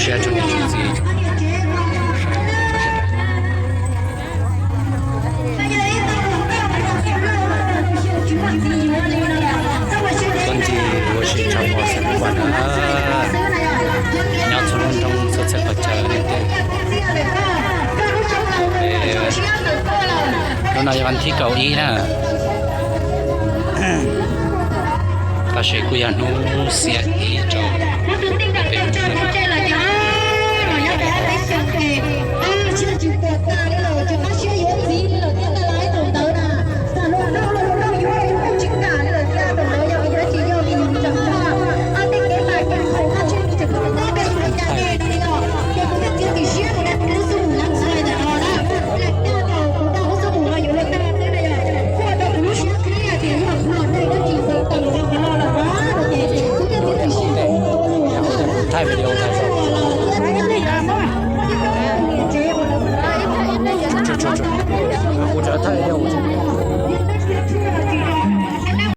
是中间橘子一种。根据我是trong một sản phẩm nhau cho nên trong sự sẽ có chờ nên lúc nào vẫn thi cầu ý nè ta sẽ cố gắng nấu xe ý cho太没有太少。